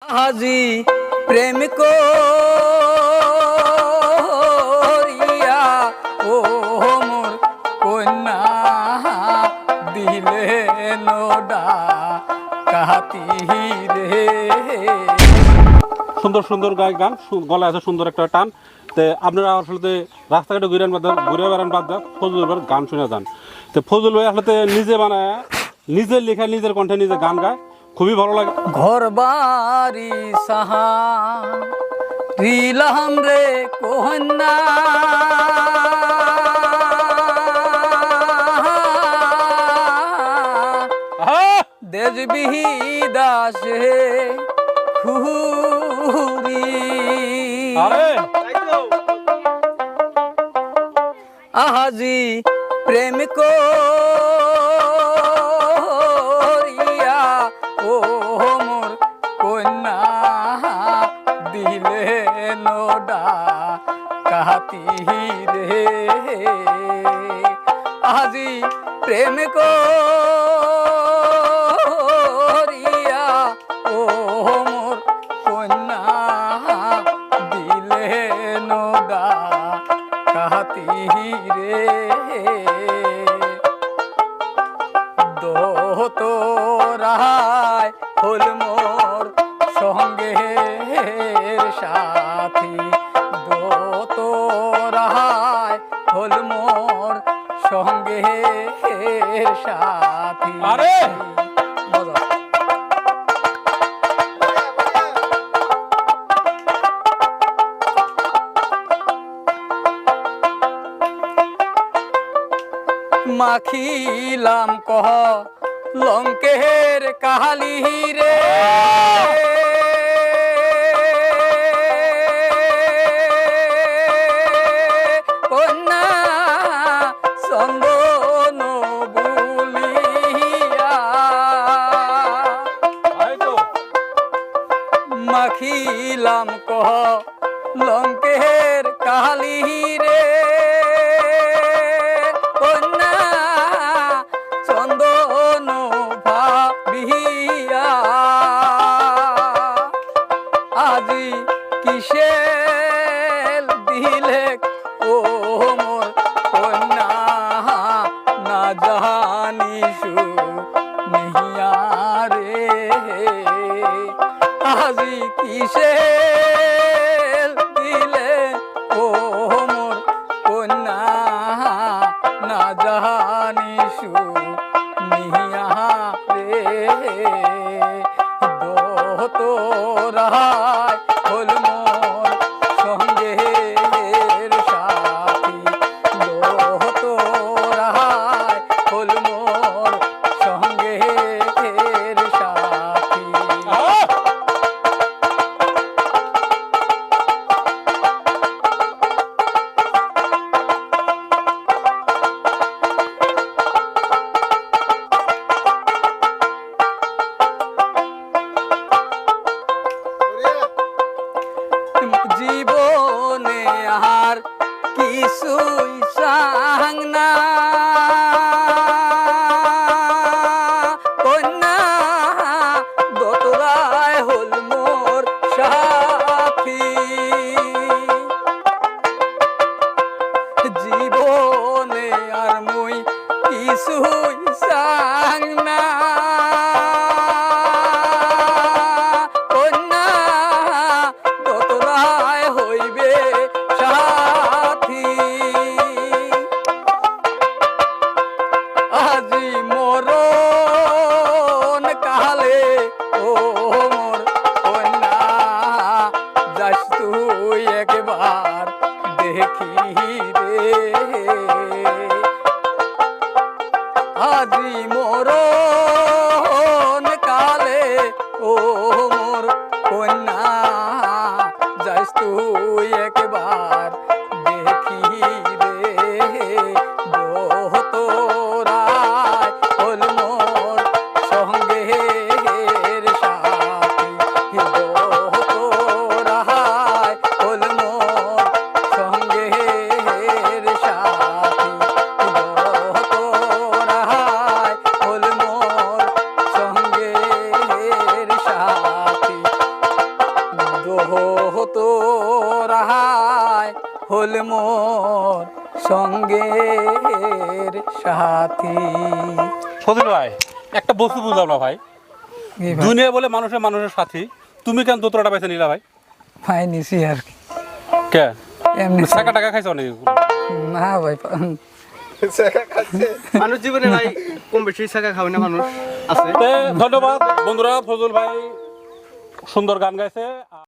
আজি প্রেম করিয়া ও মোর কন্যা দিলে নোডা কাহাতি রে। সুন্দর সুন্দর গান গলায় আছে সুন্দর একটা টান। তো আপনারা আসলে রাস্তাঘাটে ঘুরে বেড়ান বাদ দেন ফজলুর গান শুনে যান। তো ফজল ভাই আসলে নিজে বানায়, নিজের লেখা, নিজের কণ্ঠে নিজে গান গায়, খুবই ভালো লাগে। ঘর বাড়ি সাহা রিলাম রে কন্যা দেশ বিদাসে খুরি আজি প্রেম করিয়া ও মোর কন্যা দিলে নোডা কাহাতি রে। আজি প্রেম করিয়া ও মোর কন্যা দিলে নোডা কাহাতি রে। দোতরায় হল মোর সঙ্গের সাথী, দোতরায় হল মোর সঙ্গের সাথী। আরে মাখিলাম কহ লঙ্কের কাহালি রে, কন্যা চন্দন বুলিয়া মাখিলাম কহ লঙ্কের কাহালি রে, কন্যা চন্দন ভাবিয়া আজি কিসে দিলে ও মোর কন্যা না জানিসু নিহিয়া রে। আজি কিসে দিলে ও মোর কন্যা না জানিসু নিহিয়া রে। দোতরায় হল মোর সঙ্গের সাথী, দোতরায় হল মোর সঙ্গের সাথী। জীবনে আর কিছুই চাং না, কন্যা দোতরায় হল মোর সাথী। জীবনে আর মুই কিছুই চাং না, কন্যা দোতরায় হইবে সাথী। আজি মরণ কালে ও মোর কন্যা যাস তুই একবার দেখি রে। আজি মরণ কালে ও মোর কন্যা যাস তুই একবার দেখি রে। দোতরায় হল মোর সঙ্গের সাথী, দোতরায় হল মোর সঙ্গের সাথী। হতো রাহায় হল মোর সঙ্গের সাথী। ফজল ভাই একটা বস্তু বুঝলাম না ভাই, কি ভাই? দুনিয়া বলে মানুষের মানুষের সাথী, তুমি কেন দোতরাটা বেছে নিলা ভাই? ভাই নিছি আর কি, কে এমনি টাকা টাকা খাইছো অনেক? না ভাই মানুষ জীবনে ভাই কম বেশি শাখা খাবে না, মানুষ আছে। ধন্যবাদ বন্ধুরা, ফজল ভাই সুন্দর গান গাইছে।